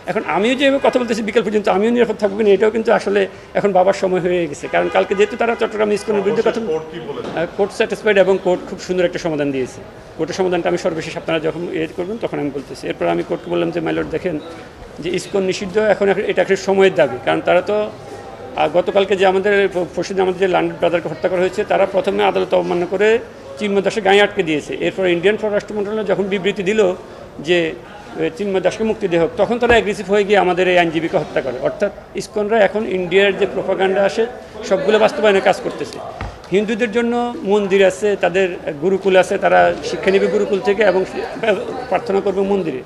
এখন আমিও যেভাবে কথা বলতেছি বিকেল পর্যন্ত আমিও নিরাপদ থাকবো কিনা এটাও কিন্তু আসলে এখন বাবার সময় হয়ে গেছে, কারণ কালকে যেহেতু তারা চট্টগ্রাম ইসকনের বিরুদ্ধে কথা কোর্ট স্যাটিসফাইড এবং কোর্ট খুব সুন্দর একটা সমাধান দিয়েছে। কোর্টের সমাধানটা আমি সর্বশেষ আপনারা যখন করবেন তখন আমি বলতেছি। এরপর আমি কোর্টকে বললাম যে মাইলর্ড দেখেন যে ইসকন নিষিদ্ধ এখন এটা একটা সময়ের দাবি, কারণ তারা তো গতকালকে যে আমাদের পরশুদিন আমাদের যে লান্ড ব্রাদারকে হত্যা করা হয়েছে তারা প্রথমে আদালত অবমাননা করে চিন্ময় দাসের গায়ে আটকে দিয়েছে। এরপর ইন্ডিয়ান পররাষ্ট্র মন্ত্রণালয় যখন বিবৃতি দিল যে চিন্ময় দাসকে মুক্তি দেওয়া হোক, তখন তারা অ্যাগ্রেসিভ হয়ে গিয়ে আমাদের এই আইনজীবীকে হত্যা করে। অর্থাৎ ইসকনরা এখন ইন্ডিয়ার যে প্রোপাগান্ডা আসে সবগুলো বাস্তবায়নে কাজ করতেছে। হিন্দুদের জন্য মন্দির আছে, তাদের গুরুকুল আছে, তারা শিক্ষা নেবে গুরুকুল থেকে এবং প্রার্থনা করবে মন্দিরে।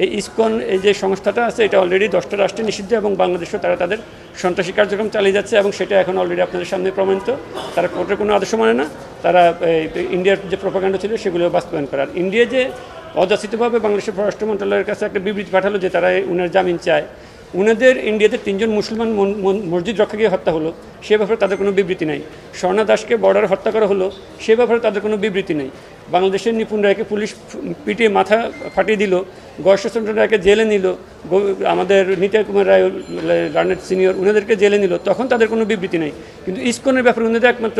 এই ইসকন এই যে সংস্থাটা আছে এটা অলরেডি 10টা রাষ্ট্রে নিষিদ্ধ এবং বাংলাদেশেও তারা তাদের সন্ত্রাসী কার্যক্রম চালিয়ে যাচ্ছে এবং সেটা এখন অলরেডি আপনাদের সামনে প্রমাণিত। তারা কোর্টের কোনো আদেশ মানে না, তারা ইন্ডিয়ার যে প্রোপাগান্ডা ছিল সেগুলো বাস্তবায়ন করার। ইন্ডিয়া যে অযাচিতভাবে বাংলাদেশের পররাষ্ট্র মন্ত্রণালয়ের কাছে একটা বিবৃতি পাঠালো যে তারা উনার জামিন চায়, উনাদের ইন্ডিয়াতে 3জন মুসলমান মসজিদ রক্ষা গিয়ে হত্যা হলো, সে ব্যাপারে তাদের কোনো বিবৃতি নেই। স্বর্ণা দাসকে বর্ডার হত্যা করা হলো, সে ব্যাপারে তাদের কোনো বিবৃতি নেই। বাংলাদেশের নিপুণ রায়কে পুলিশ পিটিয়ে মাথা ফাটিয়ে দিল, গয়েশ্বরচন্দ্র রায়কে জেলে নিল, আমাদের নিতাই কুমার রায় লার্নেড সিনিয়র উনাদেরকে জেলে নিল, তখন তাদের কোনো বিবৃতি নেই। কিন্তু ইসকনের ব্যাপারে উনাদের একমাত্র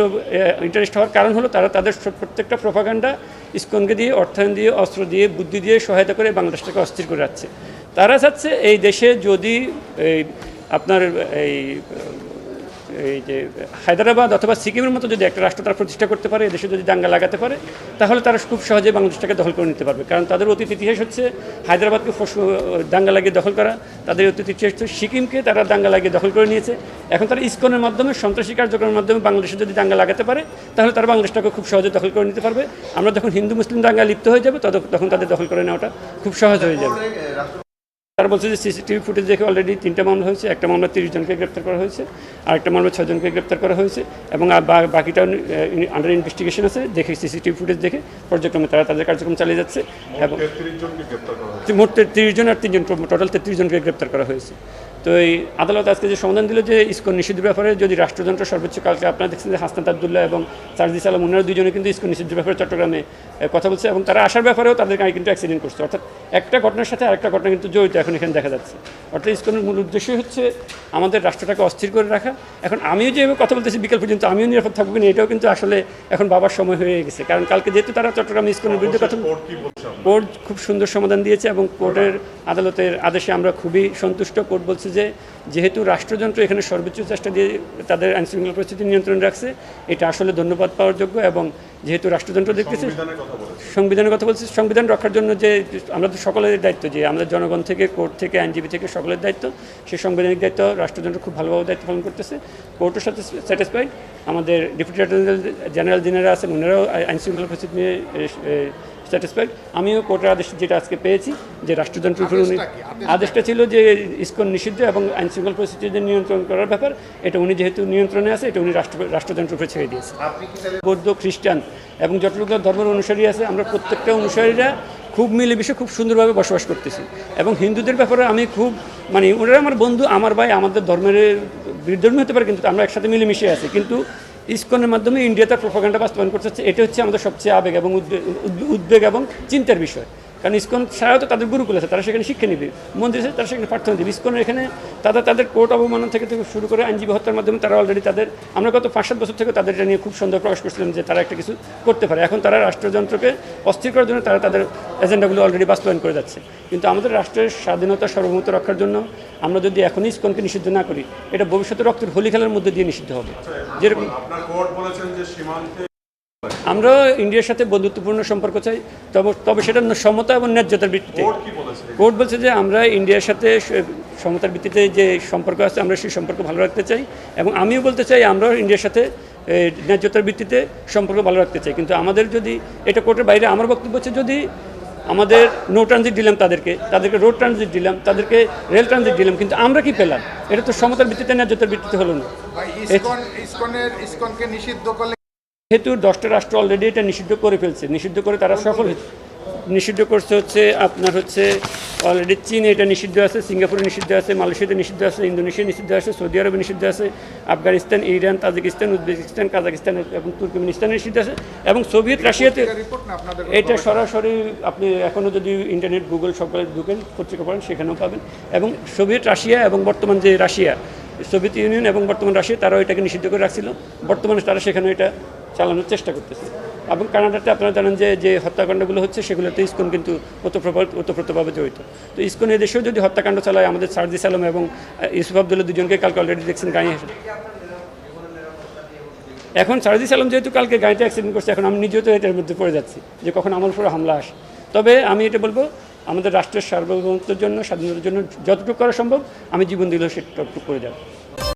ইন্টারেস্ট হওয়ার কারণ হলো তারা তাদের প্রত্যেকটা প্রোপাগান্ডা ইসকনকে দিয়ে, অর্থায়ন দিয়ে, অস্ত্র দিয়ে, বুদ্ধি দিয়ে সহায়তা করে বাংলাদেশটাকে অস্থির করে রাখছে। তারা চাচ্ছে এই দেশে যদি আপনার এই যে হায়দ্রাবাদ অথবা সিকিমের মতো যদি একটা রাষ্ট্র তারা প্রতিষ্ঠা করতে পারে, এদেশে যদি দাঙ্গা লাগাতে পারে, তাহলে তারা খুব সহজে বাংলাদেশটাকে দখল করে নিতে পারবে। কারণ তাদের অতীত ইতিহাস হচ্ছে হায়দ্রাবাদকে দাঙ্গা লাগিয়ে দখল করা, তাদের অতীত ইতিহাস হচ্ছে সিকিমকে তারা দাঙ্গা লাগিয়ে দখল করে নিয়েছে। এখন তারা ইসকনের মাধ্যমে, সন্ত্রাসী কার্যক্রমের মাধ্যমে বাংলাদেশে যদি দাঙ্গা লাগাতে পারে, তাহলে তারা বাংলাদেশটাকে খুব সহজে দখল করে নিতে পারবে। আমরা যখন হিন্দু মুসলিম দাঙ্গা লিপ্ত হয়ে যাবে তখন তাদের দখল করে নেওয়াটা খুব সহজ হয়ে যাবে। তারা বলছে যে সিসিটিভি ফুটেজ দেখে অলরেডি 3টা মামলা হয়েছে, একটা মামলা 30 জনকে গ্রেপ্তার করা হয়েছে, আর একটা মামলা 6 জনকে গ্রেপ্তার করা হয়েছে এবং বাকিটা আন্ডার ইনভেস্টিগেশন আছে। দেখে সিসিটিভি ফুটেজ দেখে পর্যায়ক্রমে তারা তাদের কার্যক্রম চালিয়ে যাচ্ছে এবং মোট 30 জন আর 3 জন, টোটাল 33 জনকে গ্রেপ্তার করা হয়েছে। তো এই আদালত আজকে যে সমাধান দিল যে ইসকন নিষিদ্ধের ব্যাপারে যদি রাষ্ট্রযন্ত্র সর্বোচ্চ, কালকে আপনারা দেখছেন যে হাসনাত আবদুল্লাহ এবং সারজিস আলম ওনারা দুজনে কিন্তু ইসকন নিষিদ্ধের ব্যাপারে চট্টগ্রামে কথা বলছে এবং তারা আসার ব্যাপারেও তাদের গাড়ি কিন্তু অ্যাক্সিডেন্ট করছে। অর্থাৎ একটা ঘটনার সাথে আরেকটা ঘটনা কিন্তু জড়িত এখন এখানে দেখা যাচ্ছে। অর্থাৎ ইসকনের মূল উদ্দেশ্যই হচ্ছে আমাদের রাষ্ট্রটাকে অস্থির করে রাখা। এখন আমিও যেভাবে কথা বলতেছি বিকেল পর্যন্ত আমিও নিরাপদ থাকবো কিনা এটাও কিন্তু আসলে এখন বাবার সময় হয়ে গেছে, কারণ কালকে যেহেতু তারা চট্টগ্রাম ইসকনের বিরুদ্ধে কথা, কোর্ট খুব সুন্দর সমাধান দিয়েছে এবং কোর্টের আদালতের আদেশে আমরা খুবই সন্তুষ্ট। কোর্ট বলছে যে যেহেতু রাষ্ট্রযন্ত্র এখানে সর্বোচ্চ চেষ্টা দিয়ে তাদের আইনশৃঙ্খলা পরিস্থিতি নিয়ন্ত্রণে রাখছে, এটা আসলে ধন্যবাদ পাওয়ার যোগ্য। এবং যেহেতু রাষ্ট্রযন্ত্র দেখতেছে, সংবিধানের কথা বলছে, সংবিধান রক্ষার জন্য যে আমাদের সকলের দায়িত্ব, যে আমাদের জনগণ থেকে, কোর্ট থেকে, আইনজীবী থেকে সকলের দায়িত্ব, সেই সাংবিধানিক দায়িত্ব রাষ্ট্রযন্ত্র খুব ভালোভাবে দায়িত্ব পালন করতেছে। কোর্টের সাথে স্যাটিসফাইড। আমাদের ডেপুটি জেনারেল যিনারা আছেন ওনারাও আইনশৃঙ্খলা পরিস্থিতি নিয়ে স্যাটিসফাইড। আমিও কোর্টের আদেশ যেটা আজকে পেয়েছি যে রাষ্ট্রযন্ত্রের উপর আদেশটা ছিল যে ইসকন নিষিদ্ধ এবং আইনশৃঙ্খলা পরিস্থিতি নিয়ন্ত্রণ করার ব্যাপার, এটা উনি যেহেতু নিয়ন্ত্রণে আছে এটা উনি রাষ্ট্রযন্ত্রের উপরে ছেড়ে দিয়েছে। বৌদ্ধ, খ্রিস্টান এবং যতটুকু ধর্মের অনুসারী আছে আমরা প্রত্যেকটা অনুসারীরা খুব মিলেমিশে খুব সুন্দরভাবে বসবাস করতেছি। এবং হিন্দুদের ব্যাপারে আমি খুব ওনারা আমার বন্ধু, আমার ভাই, আমাদের ধর্মের বিরোধী হতে পারে কিন্তু আমরা একসাথে মিলেমিশে আছি। কিন্তু ইসকনের মাধ্যমে ইন্ডিয়া তার প্রোপাগান্ডা বাস্তবায়ন করতে হচ্ছে, এটা হচ্ছে আমাদের সবচেয়ে আবেগ এবং উদ্বেগ এবং চিন্তার বিষয়। কারণ ইসকন ছাড়াও তো তাদের গুরুকুল আছে, তারা সেখানে শিক্ষা নেবে, মন্দির আছে তারা সেখানে প্রার্থনা দেবে। ইসকনের এখানে তাদের কোর্ট অবমাননা থেকে শুরু করে আইনজীবী হত্যার মাধ্যমে তারা অলরেডি আমরা গত 5-7 বছর থেকে তাদের নিয়ে খুব সন্দেহ প্রকাশ করছিলাম যে তারা একটা কিছু করতে পারে। এখন তারা রাষ্ট্রযন্ত্রকে অস্থির করার জন্য তারা তাদের এজেন্ডাগুলো অলরেডি বাস্তবায়ন করে যাচ্ছে। কিন্তু আমাদের রাষ্ট্রের স্বাধীনতা সার্বভৌমত্ব রক্ষার জন্য আমরা যদি এখনই ইসকনকে নিষিদ্ধ না করি, এটা ভবিষ্যতে রক্তের হোলি খেলার মধ্যে দিয়ে নিষিদ্ধ হবে। যেরকম আমরা ইন্ডিয়ার সাথে বন্ধুত্বপূর্ণ সম্পর্ক চাই, তবে সেটা সমতা এবং ন্যায্যতার ভিত্তিতে। কোর্ট বলছে যে আমরা ইন্ডিয়ার সাথে সমতার ভিত্তিতে যে সম্পর্ক আছে আমরা সেই সম্পর্ক ভালো রাখতে চাই এবং আমিও বলতে চাই আমরাও ইন্ডিয়ার সাথে ন্যায্যতার ভিত্তিতে সম্পর্ক ভালো রাখতে চাই। কিন্তু আমাদের যদি এটা কোর্টের বাইরে, আমার বক্তব্য হচ্ছে যদি আমাদের নো ট্রানজিট দিলাম, তাদেরকে রোড ট্রানজিট দিলাম, তাদেরকে রেল ট্রানজিট দিলাম, কিন্তু আমরা কি পেলাম? এটা তো সমতার ভিত্তিতে, ন্যায্যতার ভিত্তিতে হলো না। ইসকনকে নিষিদ্ধ করলে যেহেতু 10টা রাষ্ট্র অলরেডি এটা নিষিদ্ধ করে ফেলছে, নিষিদ্ধ করে তারা সফল হয়েছে। নিষিদ্ধ করছে হচ্ছে আপনার হচ্ছে অলরেডি চীন এটা নিষিদ্ধ আছে, সিঙ্গাপুরে নিষিদ্ধ আছে, মালয়েশিয়াতে নিষিদ্ধ আছে, ইন্দোনেশিয়া নিষিদ্ধ আছে, সৌদি আরবে নিষিদ্ধ আছে, Afghanistan, Iran, Tajikistan, Uzbekistan, Kazakhstan এবং তুর্কমেনিস্তানে নিষিদ্ধ আছে এবং সোভিয়েত রাশিয়াতে এটা সরাসরি আপনি এখনও যদি ইন্টারনেট গুগল সকলে ঢুকেন পত্রিকা পড়েন সেখানেও পাবেন। এবং সোভিয়েত রাশিয়া এবং বর্তমান যে রাশিয়া, সোভিয়েত ইউনিয়ন এবং বর্তমান রাশিয়া তারাও এটাকে নিষিদ্ধ করে রাখছিল, বর্তমানে তারা সেখানে এটা চালানোর চেষ্টা করতেছে। এবং কানাডাতে আপনারা জানেন যে হত্যাকাণ্ডগুলো হচ্ছে সেগুলোতে ইসকন কিন্তু ওতপ্রোতভাবে জড়িত। তো ইসকন এদেশেও যদি হত্যাকাণ্ড চালায়, আমাদের সার্জিস আলম এবং ইউসুফ আবদুল্লাহ দুজনকে কালকে অলরেডি দেখছেন গাড়ি এসে। এখন সার্জিস আলম যেহেতু কালকে গাড়িতে অ্যাক্সিডেন্ট করছে, এখন আমি নিজেও তো এটার মধ্যে পড়ে যাচ্ছি যে কখন আমার উপরে হামলা আসে। তবে আমি এটা বলবো, আমাদের রাষ্ট্রের সার্বভৌমত্বের জন্য, স্বাধীনতার জন্য যতটুকু করা সম্ভব আমি জীবন দিলেও সেটুকু করে যাব।